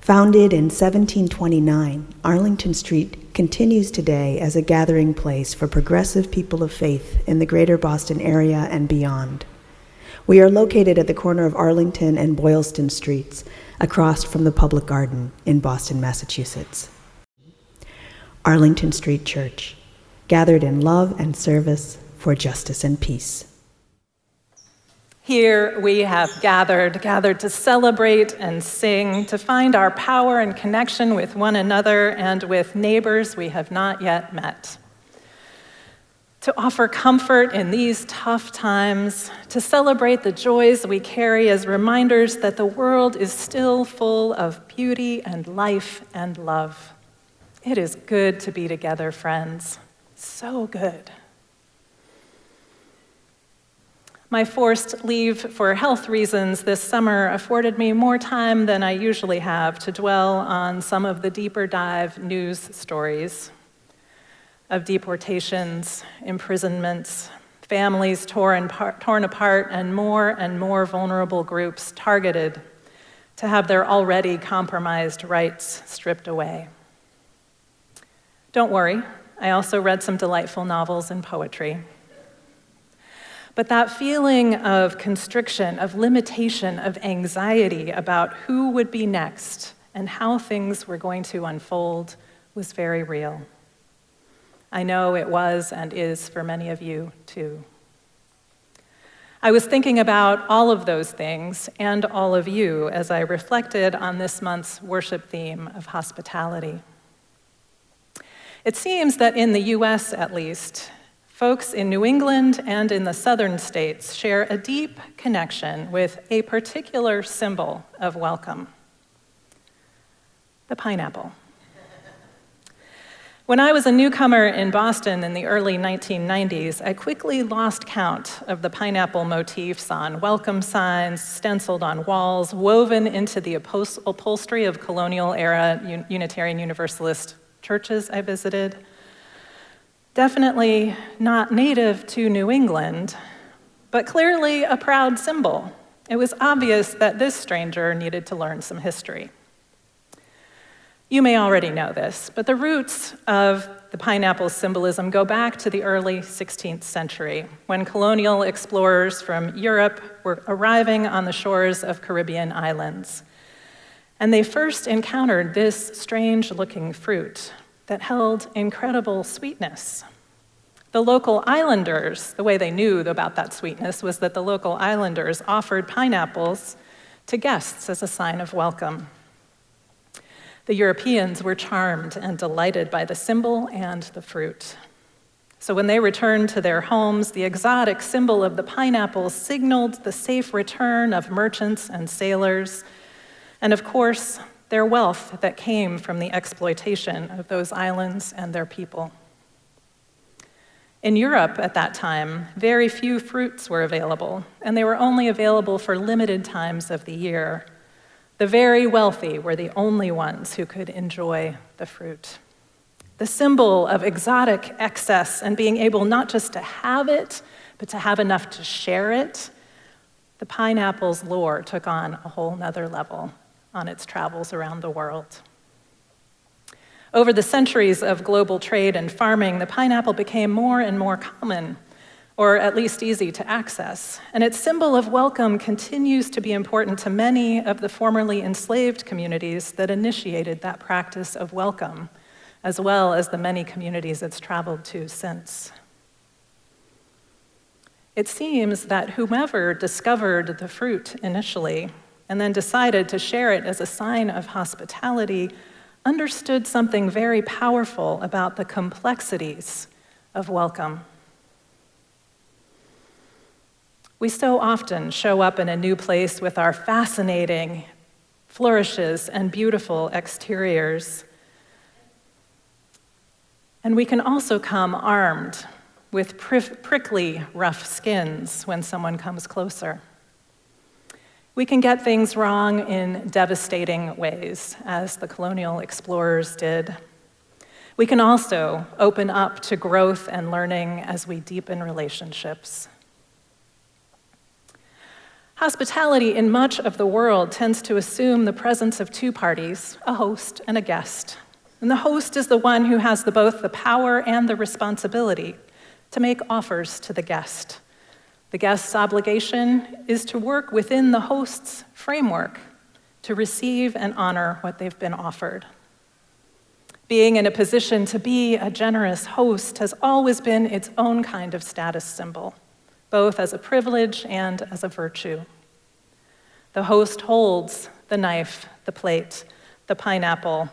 Founded in 1729, Arlington Street continues today as a gathering place for progressive people of faith in the greater Boston area and beyond. We are located at the corner of Arlington and Boylston Streets, across from the Public Garden in Boston, Massachusetts. Arlington Street Church, gathered in love and service for justice and peace. Here we have gathered to celebrate and sing, to find our power and connection with one another and with neighbors we have not yet met. To offer comfort in these tough times, to celebrate the joys we carry as reminders that the world is still full of beauty and life and love. It is good to be together, friends. So good. My forced leave for health reasons this summer afforded me more time than I usually have to dwell on some of the deeper dive news stories of deportations, imprisonments, families torn apart, and more vulnerable groups targeted to have their already compromised rights stripped away. Don't worry, I also read some delightful novels and poetry. But that feeling of constriction, of limitation, of anxiety about who would be next and how things were going to unfold was very real. I know it was and is for many of you too. I was thinking about all of those things and all of you as I reflected on this month's worship theme of hospitality. It seems that in the US, at least, folks in New England and in the southern states share a deep connection with a particular symbol of welcome: the pineapple. When I was a newcomer in Boston in the early 1990s, I quickly lost count of the pineapple motifs on welcome signs, stenciled on walls, woven into the upholstery of colonial-era Unitarian Universalist churches I visited. Definitely not native to New England, but clearly a proud symbol. It was obvious that this stranger needed to learn some history. You may already know this, but the roots of the pineapple symbolism go back to the early 16th century, when colonial explorers from Europe were arriving on the shores of Caribbean islands. And they first encountered this strange-looking fruit that held incredible sweetness. The local islanders, the way they knew about that sweetness was that the local islanders offered pineapples to guests as a sign of welcome. The Europeans were charmed and delighted by the symbol and the fruit. So when they returned to their homes, the exotic symbol of the pineapple signaled the safe return of merchants and sailors, and of course, their wealth that came from the exploitation of those islands and their people. In Europe at that time, very few fruits were available, and they were only available for limited times of the year. The very wealthy were the only ones who could enjoy the fruit. The symbol of exotic excess and being able not just to have it, but to have enough to share it, the pineapple's lore took on a whole nother level on its travels around the world. Over the centuries of global trade and farming, the pineapple became more and more common, or at least easy to access. And its symbol of welcome continues to be important to many of the formerly enslaved communities that initiated that practice of welcome, as well as the many communities it's traveled to since. It seems that whomever discovered the fruit initially and then decided to share it as a sign of hospitality understood something very powerful about the complexities of welcome. We so often show up in a new place with our fascinating flourishes and beautiful exteriors. And we can also come armed with prickly, rough skins when someone comes closer. We can get things wrong in devastating ways, as the colonial explorers did. We can also open up to growth and learning as we deepen relationships. Hospitality in much of the world tends to assume the presence of two parties, a host and a guest. And the host is the one who has both the power and the responsibility to make offers to the guest. The guest's obligation is to work within the host's framework to receive and honor what they've been offered. Being in a position to be a generous host has always been its own kind of status symbol, both as a privilege and as a virtue. The host holds the knife, the plate, the pineapple,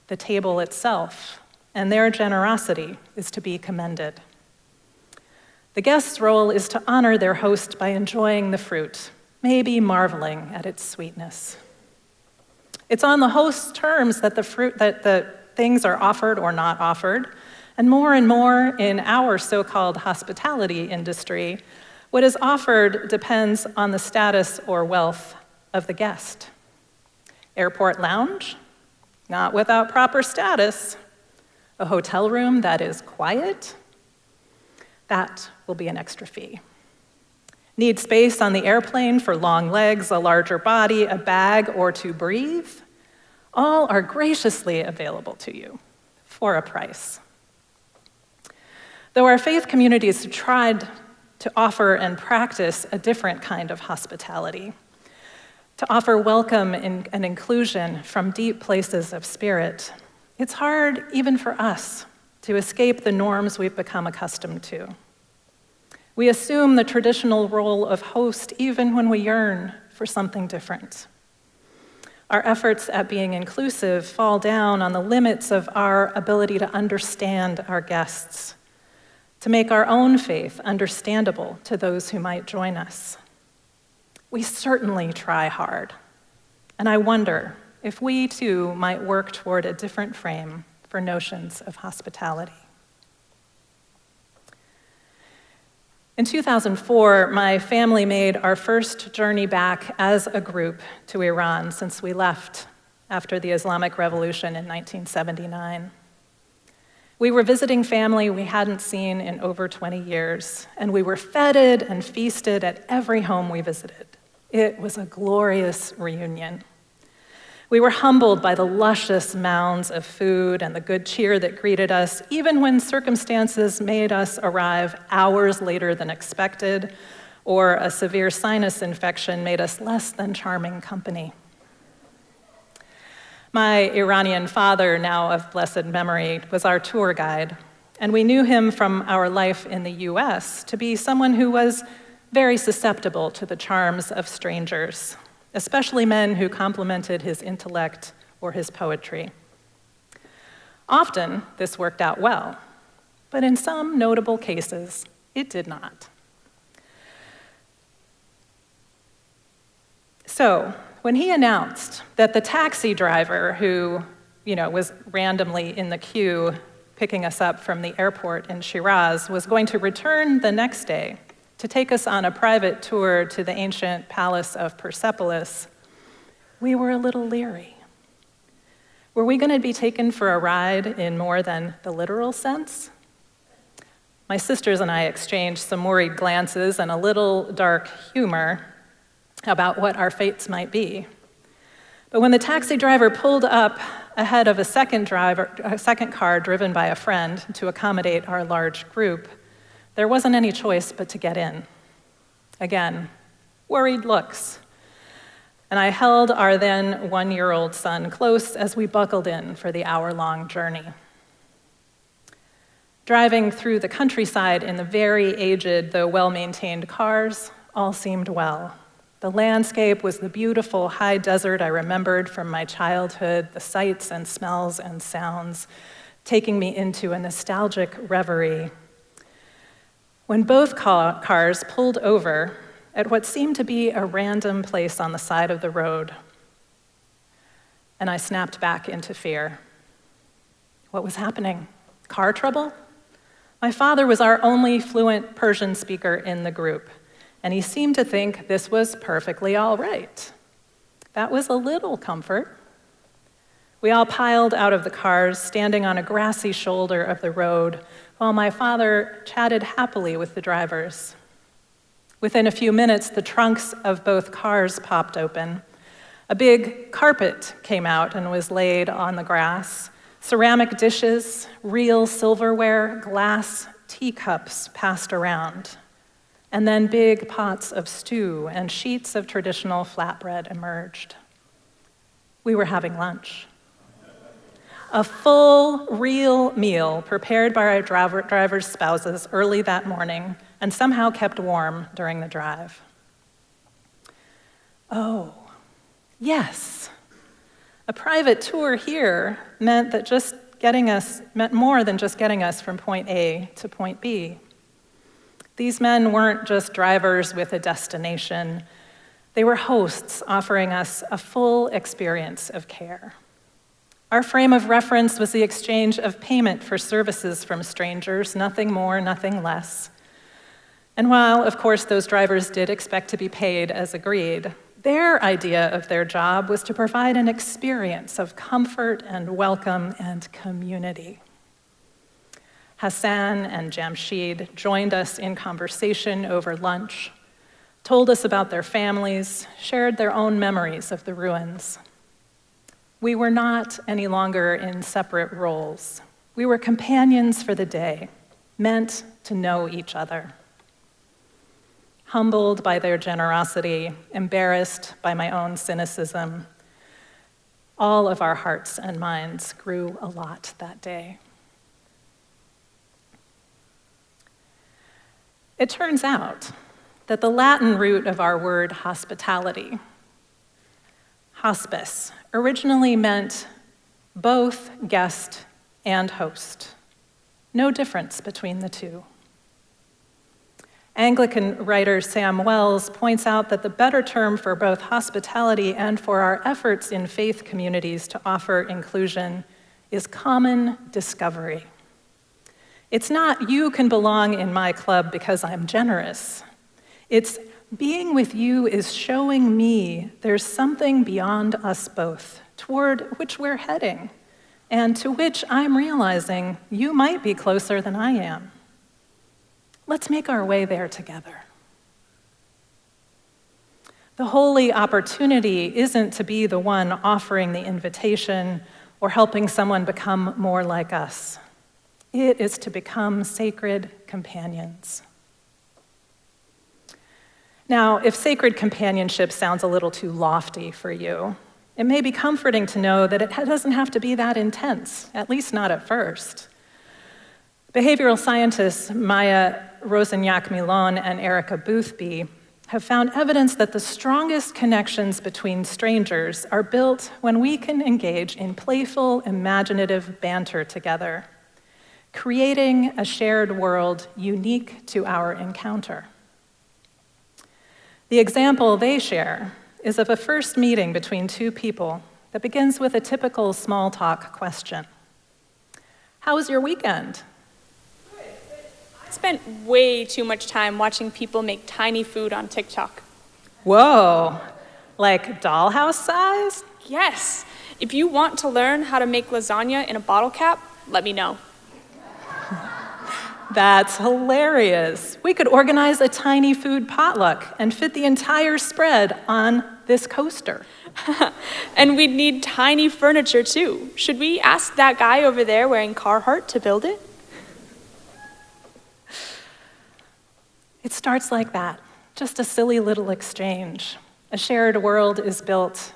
the table itself, and their generosity is to be commended. The guest's role is to honor their host by enjoying the fruit, maybe marveling at its sweetness. It's on the host's terms that the things are offered or not offered, and more in our so-called hospitality industry, what is offered depends on the status or wealth of the guest. Airport lounge? Not without proper status. A hotel room that is quiet? That will be an extra fee. Need space on the airplane for long legs, a larger body, a bag, or to breathe? All are graciously available to you for a price. Though our faith communities have tried to offer and practice a different kind of hospitality, to offer welcome and inclusion from deep places of spirit, it's hard even for us to escape the norms we've become accustomed to. We assume the traditional role of host even when we yearn for something different. Our efforts at being inclusive fall down on the limits of our ability to understand our guests, to make our own faith understandable to those who might join us. We certainly try hard, and I wonder if we too might work toward a different frame for notions of hospitality. In 2004, my family made our first journey back as a group to Iran since we left after the Islamic Revolution in 1979. We were visiting family we hadn't seen in over 20 years, and we were feted and feasted at every home we visited. It was a glorious reunion. We were humbled by the luscious mounds of food and the good cheer that greeted us, even when circumstances made us arrive hours later than expected, or a severe sinus infection made us less than charming company. My Iranian father, now of blessed memory, was our tour guide, and we knew him from our life in the US to be someone who was very susceptible to the charms of strangers, especially men who complimented his intellect or his poetry. Often, this worked out well, but in some notable cases, it did not. So, when he announced that the taxi driver who, was randomly in the queue picking us up from the airport in Shiraz was going to return the next day to take us on a private tour to the ancient palace of Persepolis, we were a little leery. Were we going to be taken for a ride in more than the literal sense? My sisters and I exchanged some worried glances and a little dark humor about what our fates might be. But when the taxi driver pulled up ahead of a second car driven by a friend to accommodate our large group, there wasn't any choice but to get in. Again, worried looks. And I held our then one-year-old son close as we buckled in for the hour-long journey. Driving through the countryside in the very aged, though well-maintained cars, all seemed well. The landscape was the beautiful high desert I remembered from my childhood, the sights and smells and sounds, taking me into a nostalgic reverie. When both cars pulled over at what seemed to be a random place on the side of the road, and I snapped back into fear. What was happening? Car trouble? My father was our only fluent Persian speaker in the group, and he seemed to think this was perfectly all right. That was a little comfort. We all piled out of the cars, standing on a grassy shoulder of the road, while my father chatted happily with the drivers. Within a few minutes, the trunks of both cars popped open. A big carpet came out and was laid on the grass. Ceramic dishes, real silverware, glass teacups passed around. And then big pots of stew and sheets of traditional flatbread emerged. We were having lunch. A full, real meal prepared by our driver's spouses early that morning and somehow kept warm during the drive. Oh, yes. A private tour here meant more than just getting us from point A to point B. These men weren't just drivers with a destination. They were hosts offering us a full experience of care. Our frame of reference was the exchange of payment for services from strangers, nothing more, nothing less. And while, of course, those drivers did expect to be paid as agreed, their idea of their job was to provide an experience of comfort and welcome and community. Hassan and Jamshid joined us in conversation over lunch, told us about their families, shared their own memories of the ruins. We were not any longer in separate roles. We were companions for the day, meant to know each other. Humbled by their generosity, embarrassed by my own cynicism, all of our hearts and minds grew a lot that day. It turns out that the Latin root of our word hospitality, hospice, originally meant both guest and host. No difference between the two. Anglican writer Sam Wells points out that the better term for both hospitality and for our efforts in faith communities to offer inclusion is common discovery. It's not, you can belong in my club because I'm generous. It's, being with you is showing me there's something beyond us both, toward which we're heading, and to which I'm realizing you might be closer than I am. Let's make our way there together. The holy opportunity isn't to be the one offering the invitation or helping someone become more like us. It is to become sacred companions. Now, if sacred companionship sounds a little too lofty for you, it may be comforting to know that it doesn't have to be that intense, at least not at first. Behavioral scientists Maya Rosenyak-Milon and Erica Boothby have found evidence that the strongest connections between strangers are built when we can engage in playful, imaginative banter together, creating a shared world unique to our encounter. The example they share is of a first meeting between two people that begins with a typical small talk question. How was your weekend? I spent way too much time watching people make tiny food on TikTok. Whoa, like dollhouse size? Yes. If you want to learn how to make lasagna in a bottle cap, let me know. That's hilarious. We could organize a tiny food potluck and fit the entire spread on this coaster. And we'd need tiny furniture too. Should we ask that guy over there wearing Carhartt to build it? It starts like that, just a silly little exchange. A shared world is built,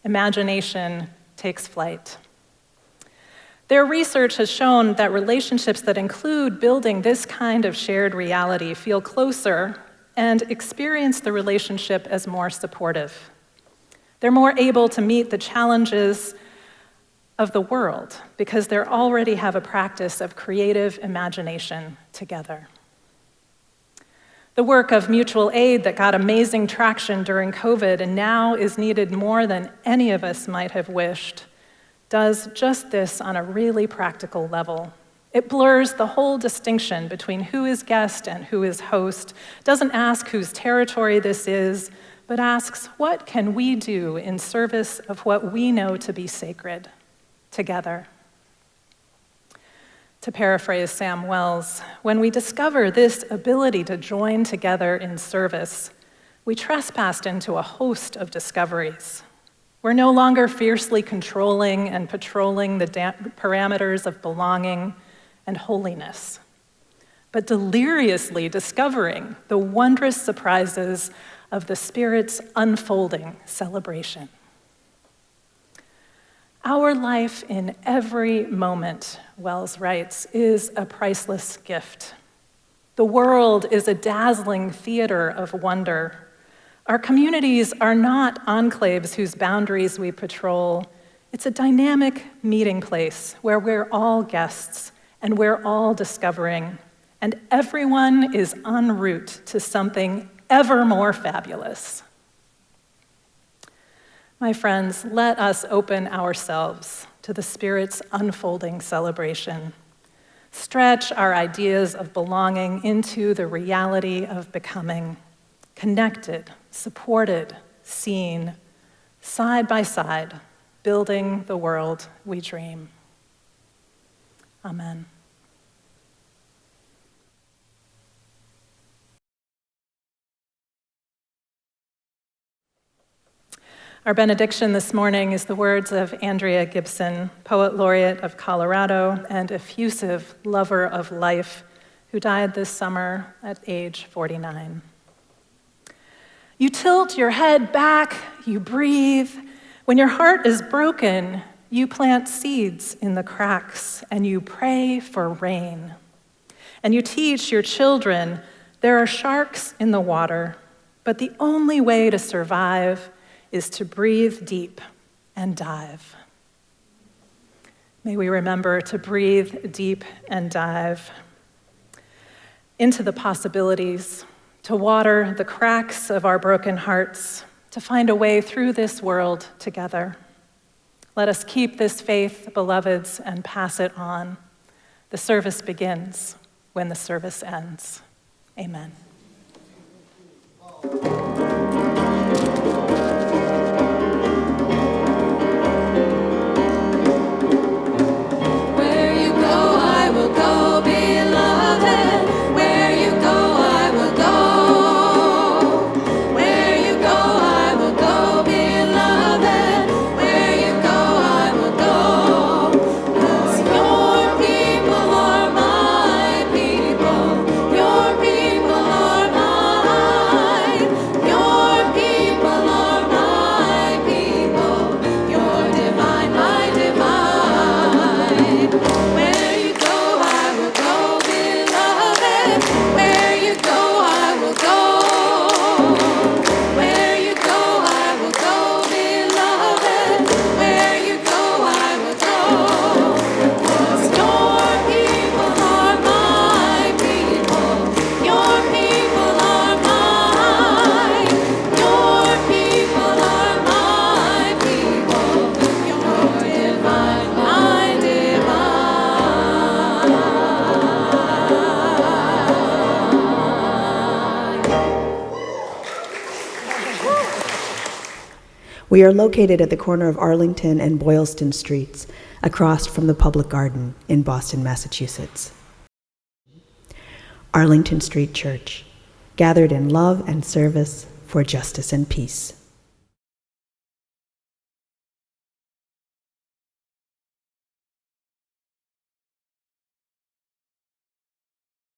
imagination takes flight. Their research has shown that relationships that include building this kind of shared reality feel closer and experience the relationship as more supportive. They're more able to meet the challenges of the world because they already have a practice of creative imagination together. The work of mutual aid that got amazing traction during COVID and now is needed more than any of us might have wished does just this on a really practical level. It blurs the whole distinction between who is guest and who is host, doesn't ask whose territory this is, but asks, what can we do in service of what we know to be sacred together? To paraphrase Sam Wells, when we discover this ability to join together in service, we trespassed into a host of discoveries. We're no longer fiercely controlling and patrolling the parameters of belonging and holiness, but deliriously discovering the wondrous surprises of the Spirit's unfolding celebration. Our life in every moment, Wells writes, is a priceless gift. The world is a dazzling theater of wonder. Our communities are not enclaves whose boundaries we patrol. It's a dynamic meeting place where we're all guests and we're all discovering, and everyone is en route to something ever more fabulous. My friends, let us open ourselves to the Spirit's unfolding celebration. Stretch our ideas of belonging into the reality of becoming, connected, supported, seen, side by side, building the world we dream. Amen. Our benediction this morning is the words of Andrea Gibson, Poet Laureate of Colorado and effusive lover of life, who died this summer at age 49. You tilt your head back, you breathe. When your heart is broken, you plant seeds in the cracks and you pray for rain. And you teach your children there are sharks in the water, but the only way to survive is to breathe deep and dive. May we remember to breathe deep and dive into the possibilities, to water the cracks of our broken hearts, to find a way through this world together. Let us keep this faith, beloveds, and pass it on. The service begins when the service ends. Amen. We are located at the corner of Arlington and Boylston Streets, across from the Public Garden in Boston, Massachusetts. Arlington Street Church, gathered in love and service for justice and peace.